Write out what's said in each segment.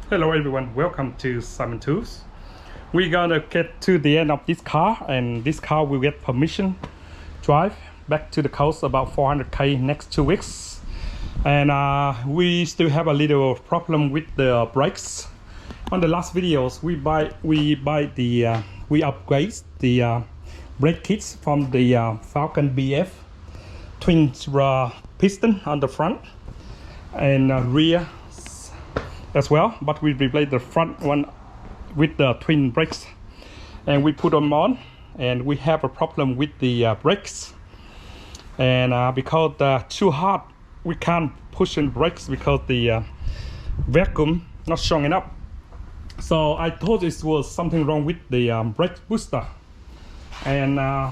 Hello everyone, welcome to Simon Tools. We're gonna get to the end of this car, and this car will get permission drive back to the coast about 400k next 2 weeks. And we still have a little problem with the brakes. On the last videos, we upgrade the brake kits from the Falcon BF twin piston on the front and rear as well, but we replaced the front one with the twin brakes and we put them on, and we have a problem with the brakes, and because they're too hard we can't push in brakes because the vacuum not strong enough. So I thought it was something wrong with the brake booster, and I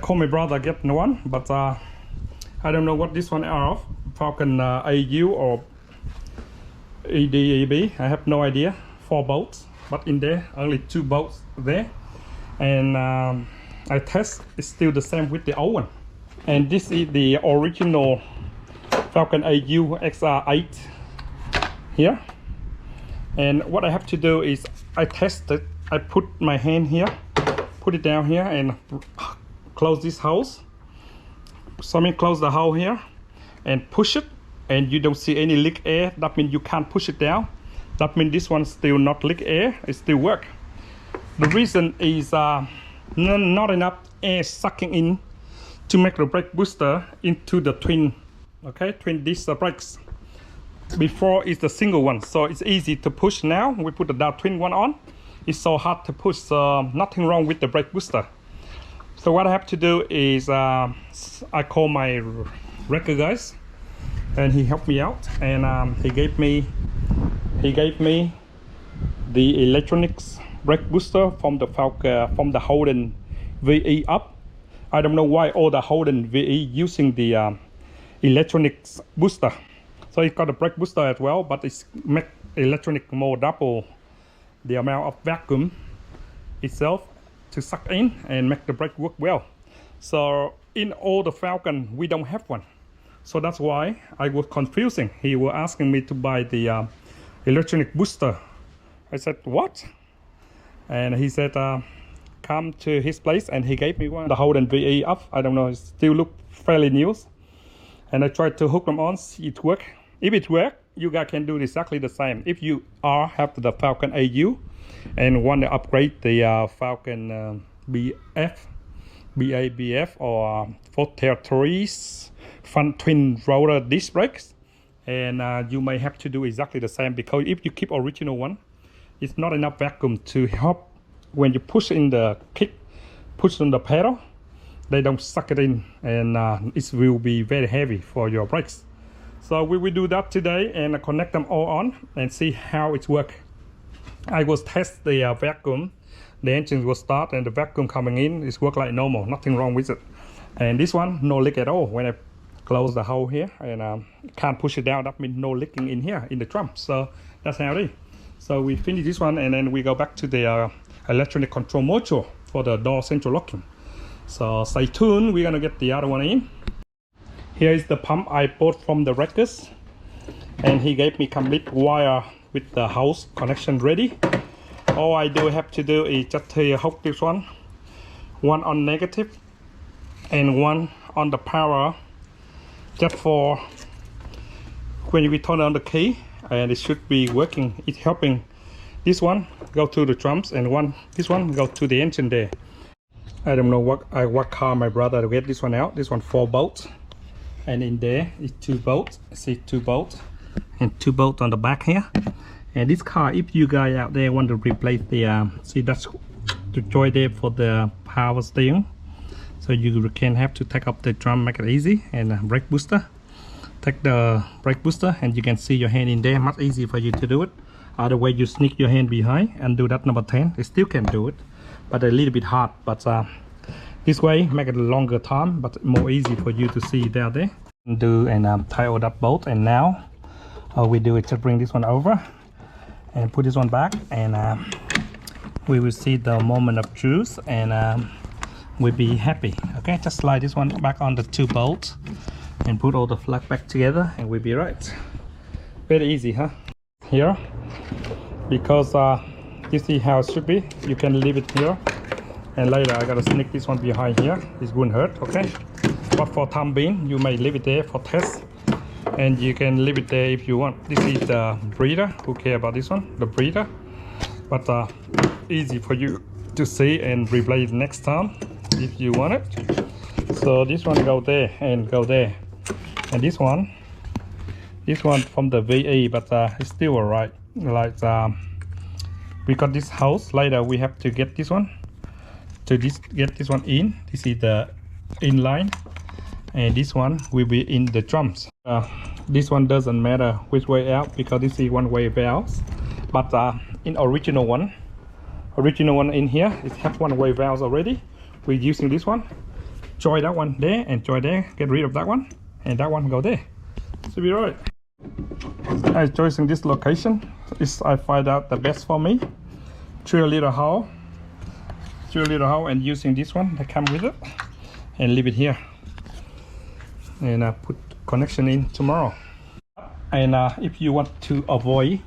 called my brother get one, but I don't know what this one are of, Falcon AU or EDEB, I have no idea. 4 bolts, but in there only 2 bolts there, and I test, it's still the same with the old one. And this is the original Falcon AU xr8 here, and what I have to do is I test it. I put my hand here, put it down here and close this hose. So I mean close the hole here and push it, and you don't see any leak air. That means you can't push it down. That means this one still not leak air, it still work. The reason is not enough air sucking in to make the brake booster into the twin disc brakes. Before is the single one, so it's easy to push. Now we put the twin one on, it's so hard to push. Nothing wrong with the brake booster. So what I have to do is I call my wrecker guys, and he helped me out, and he gave me the electronics brake booster from the Falcon, from the Holden VE up. I don't know why all the Holden VE using the electronics booster. So it got a brake booster as well, but it's make electronic more double the amount of vacuum itself to suck in and make the brake work well. So in all the Falcon we don't have one. So that's why I was confusing. He was asking me to buy the electronic booster. I said, what? And he said, come to his place, and he gave me one. The Holden VE up, I don't know, it still look fairly new. And I tried to hook them on, see it work. If it works, you guys can do exactly the same. If you have the Falcon AU and want to upgrade the Falcon BABF or 4 territories front twin roller disc brakes, and you may have to do exactly the same, because if you keep original one, it's not enough vacuum to help when you push in the kick, push on the pedal, they don't suck it in, and it will be very heavy for your brakes. So we will do that today and connect them all on and see how it works. I will test the vacuum. The engine will start and the vacuum coming in is work like normal, nothing wrong with it. And this one, no leak at all. When I close the hole here and can't push it down, that means no leaking in here in the drum. So that's how it is. So we finish this one, and then we go back to the electronic control module for the door central locking. So stay tuned, we're gonna get the other one in. Here is the pump I bought from the wreckers, and he gave me complete wire with the house connection ready. All I have to do is just hook this one on negative and one on the power, just for when we turn on the key, and it should be working. It's helping this one go to the drums, and this one go to the engine there. I don't know what car my brother get this one out. This one 4 bolts, and in there is 2 bolts. See, 2 bolts and 2 bolts on the back here. And this car, if you guys out there want to replace the see, that's the joy there for the power steering, so you can have to take up the drum, make it easy, and brake booster, take the brake booster, and you can see your hand in there, much easier for you to do it. Other way you sneak your hand behind and do that number 10, it still can do it, but a little bit hard. But this way make it a longer time, but more easy for you to see down there. And tie all that bolt, and now all we do is just bring this one over and put this one back, and we will see the moment of truth, and we'll be happy. Okay, just slide this one back on the 2 bolts and put all the flag back together, and we'll be right. Very easy, huh? here because this is how it should be. You can leave it here, and later I gotta sneak this one behind here. This won't hurt, okay? But for time being, you may leave it there for test, and you can leave it there if you want. This is the breather. Who care about this one? The breather, but easy for you to see and replay it next time if you want it. So this one go there and go there, and this one from the VE, but it's still alright. Like we got this house, later we have to get this one to get this one in. This is the inline, and this one will be in the drums. This one doesn't matter which way out because this is one way valves, but in original one in here, it has one way valves already. We're using this one. Join that one there and join there, get rid of that one, and that one go there. Should be right. I'm choosing this location. I find out the best for me. 3 little hole, and using this one that come with it, and leave it here, and put connection in tomorrow. And if you want to avoid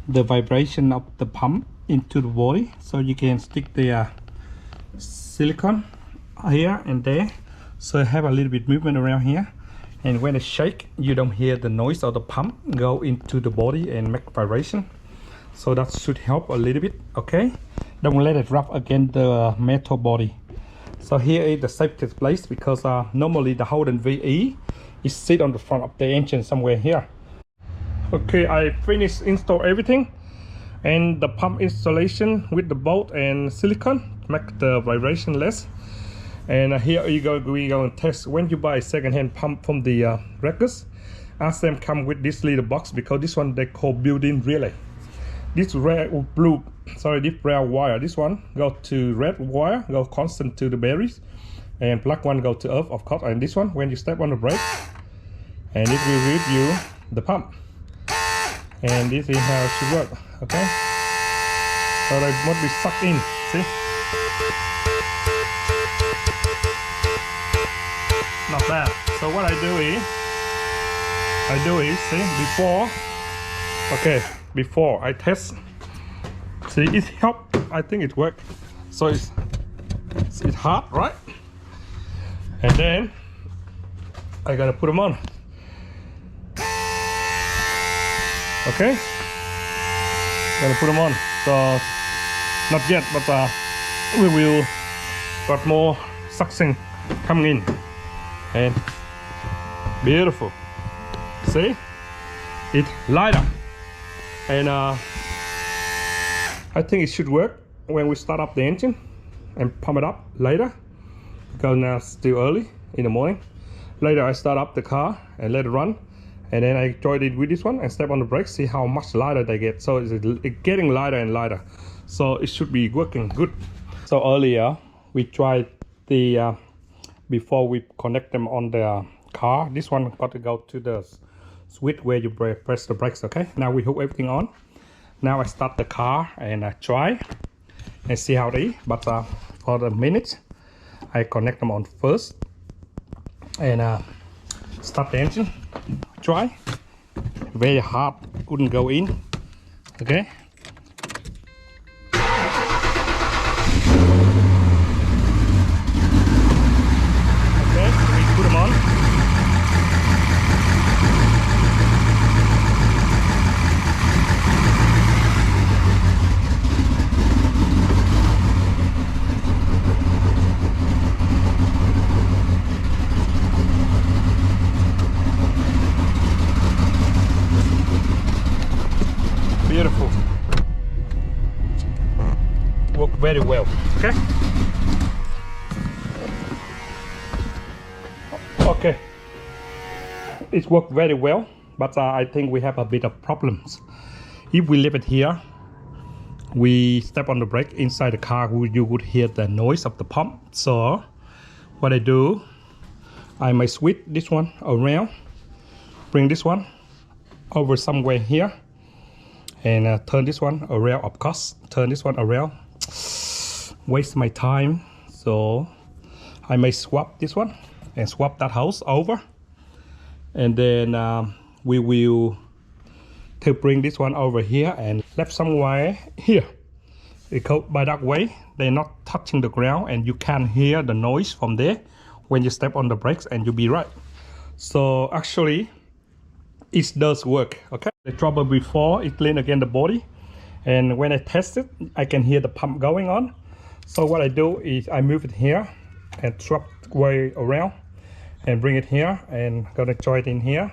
the vibration of the pump into the body, so you can stick the silicone here and there, so have a little bit movement around here, and when it shake you don't hear the noise of the pump go into the body and make vibration. So that should help a little bit, okay? Don't let it rub against the metal body. So here is the safest place because normally the Holden VE is sit on the front of the engine somewhere here. Okay, I finished install everything, and the pump installation with the bolt and silicone make the vibration less. And here we go and test. When you buy a second-hand pump from the wreckers, ask them come with this little box, because this one they call built-in relay. This this red wire, this one go to red wire, go constant to the batteries, and plug one go to earth, of course. And this one, when you step on the brake, and it will read you the pump. And this is how it should work, okay? So they must be sucked in, see? Not bad. So what I do is, see, before I test, see, it helped. I think it worked. So it's hard, right? And then I gotta put them on. Okay, gonna put them on. So not yet, but we will got more suction coming in. And beautiful, see, it light up, and I think it should work when we start up the engine and pump it up later, because now it's still early in the morning. Later I start up the car and let it run, and then I join it with this one and step on the brakes, see how much lighter they get. So it's getting lighter and lighter, so it should be working good. So earlier we tried the before we connect them on the car, this one got to go to the switch where you press the brakes. Okay, now we hook everything on. Now I start the car and I try and see how it is, but for the minute I connect them on first and start the engine. Try, very hard, couldn't go in. Okay, put them on. Beautiful. Work very well. Okay. Okay, it worked very well, but I think we have a bit of problems. If we leave it here, we step on the brake inside the car, you would hear the noise of the pump. So what I do, I might switch this one around, bring this one over somewhere here, and turn this one around. Of course, turn this one around, waste my time. So I may swap this one and swap that house over, and then we will to bring this one over here and left somewhere here, because by that way they're not touching the ground and you can hear the noise from there when you step on the brakes, and you'll be right. So actually it does work. Okay, the trouble before it leaned against the body, and when I test it I can hear the pump going on. So what I do is I move it here and swap way around and bring it here, and gonna join it in here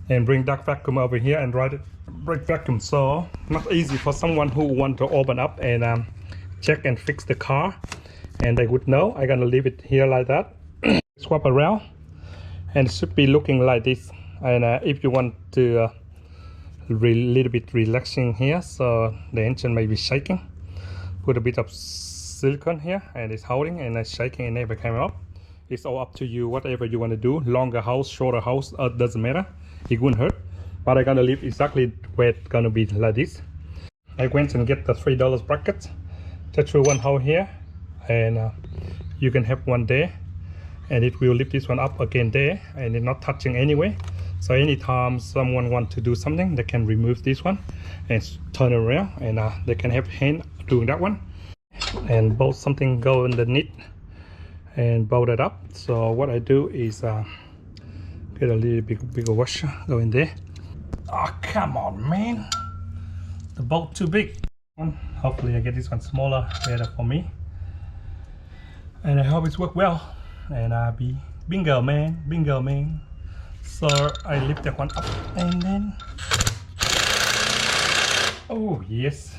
and bring that vacuum over here and ride it brake vacuum. So not easy for someone who want to open up and check and fix the car, and they would know. I'm gonna leave it here like that. Swap around, and it should be looking like this. And if you want to little bit relaxing here, so the engine may be shaking, put a bit of silicone here and it's holding and it's shaking and never came up. It's all up to you, whatever you want to do. Longer hose, shorter hose, doesn't matter, it won't hurt. But I'm gonna leave exactly where it's gonna be like this. I went and get the $3 bracket, just through one hole here, and you can have one there, and it will lift this one up again there, and it's not touching anyway. So anytime someone want to do something, they can remove this one and turn it around, and they can have hand doing that one, and bolt something go underneath and bolt it up. So what I do is get a little bigger washer go in there. Oh, come on, man, the bolt too big. Hopefully I get this one smaller, better for me, and I hope it's work well, and be bingo man, bingo man. So I lift that one up, and then oh yes,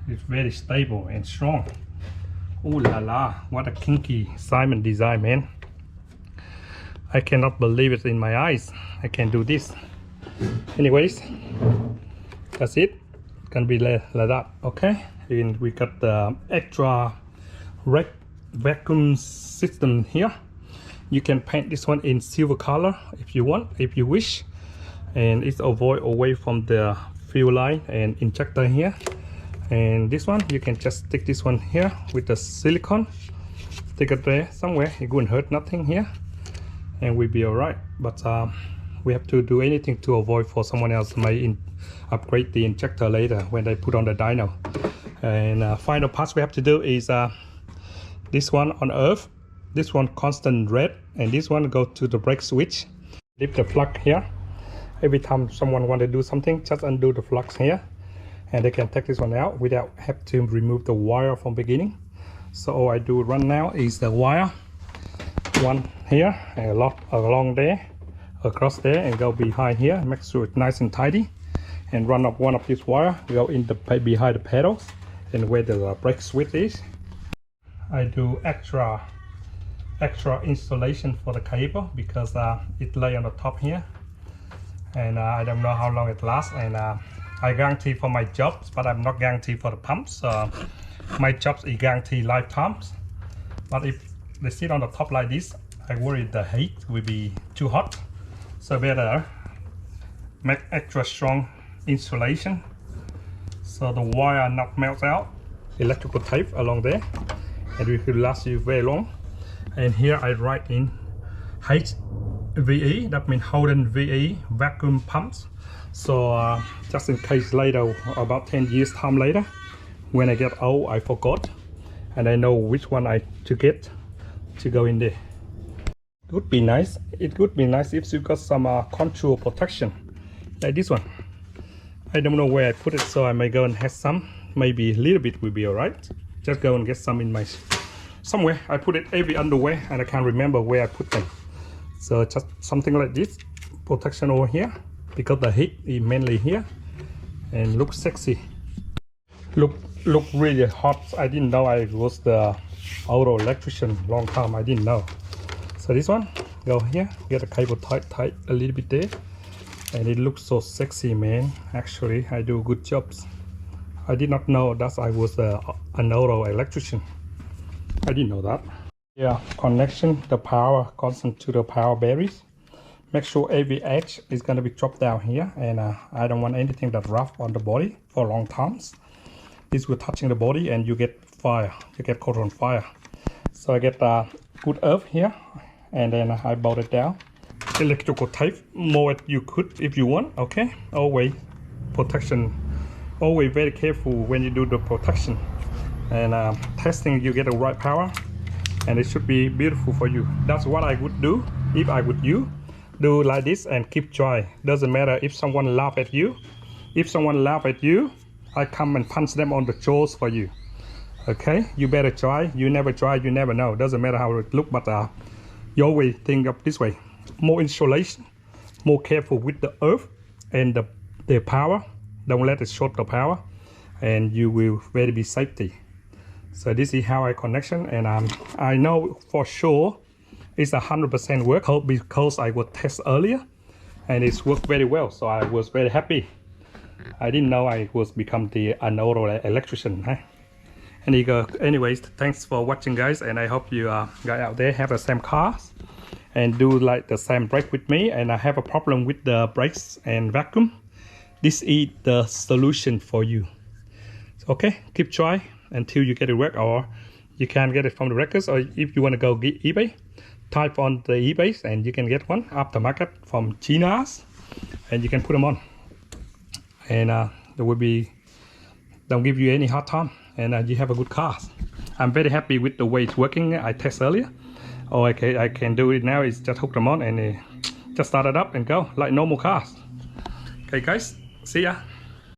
it's very stable and strong. Oh la la, what a kinky Simon design, man. I cannot believe it in my eyes. I can do this. Anyways, that's it. It's gonna be like that. Okay, and we got the extra vacuum system here. You can paint this one in silver color if you want, if you wish, and it's avoid away from the fuel line and injector here. And this one you can just stick this one here with the silicone, stick it there somewhere, it wouldn't hurt nothing here, and we'll be all right. But we have to do anything to avoid for someone else may upgrade the injector later when they put on the dyno. And final parts we have to do is this one on earth, this one constant red, and this one go to the brake switch. Leave the plug here. Every time someone want to do something, just undo the plugs here, and they can take this one out without have to remove the wire from beginning. So all I do run now is the wire, one here and a lot along there, across there, and go behind here, make sure it's nice and tidy, and run up one of this wire, go in the behind the pedals and where the brake switch is. I do extra installation for the cable because it lay on the top here, and I don't know how long it lasts, and I guarantee for my jobs, but I'm not guaranteed for the pumps. My jobs is guaranteed lifetimes, but if they sit on the top like this, I worry the heat will be too hot. So better make extra strong insulation so the wire not melts out. Electrical tape along there, and it will last you very long. And here I write in HVE, that means Holden VE vacuum pumps. So just in case later, about 10 years time later, when I get old, I forgot, and I know which one I to get to go in there. It would be nice. It would be nice if you got some contour protection like this one. I don't know where I put it, so I may go and have some. Maybe a little bit will be alright. Just go and get some in my somewhere. I put it every underwear, and I can't remember where I put them. So just something like this protection over here, because the heat is mainly here, and look sexy. Look really hot. I didn't know I was the auto electrician long time. I didn't know. So this one go here, get a cable tight a little bit there, and it looks so sexy, man. Actually I do good jobs. I did not know that I was an auto electrician. I didn't know that. Yeah, connection, the power constant to the power batteries. Make sure every edge is going to be dropped down here, and I don't want anything that rough on the body for long times. This will touching the body and you get fire, you get caught on fire. So I get good earth here, and then I bolt it down. Electrical tape, more you could if you want. Okay, always protection. Always very careful when you do the protection and testing. You get the right power, and it should be beautiful for you. That's what I would do if I would you. Do like this and keep dry. Doesn't matter if someone laugh at you. If someone laugh at you, I come and punch them on the jaws for you. Okay, you better try. You never try, you never know. Doesn't matter how it look, but you always think of this way. More insulation, more careful with the earth and the power. Don't let it short the power, and you will very be safety. So this is how I connection, and I know for sure it's 100% work because I would test earlier, and it's worked very well. So I was very happy. I didn't know I was become an auto electrician. Huh? Anyways, thanks for watching, guys, and I hope you guys out there have the same cars and do like the same brake with me. And I have a problem with the brakes and vacuum. This is the solution for you. Okay, keep trying until you get it work, or you can get it from the records, or if you want to go get eBay, type on the eBay and you can get one aftermarket from China's, and you can put them on, and there will be, don't give you any hard time, and you have a good car. I'm very happy with the way it's working. I test earlier. Oh, okay, I can do it now. Is just hook them on and just start it up and go like normal cars. Okay, guys, see ya.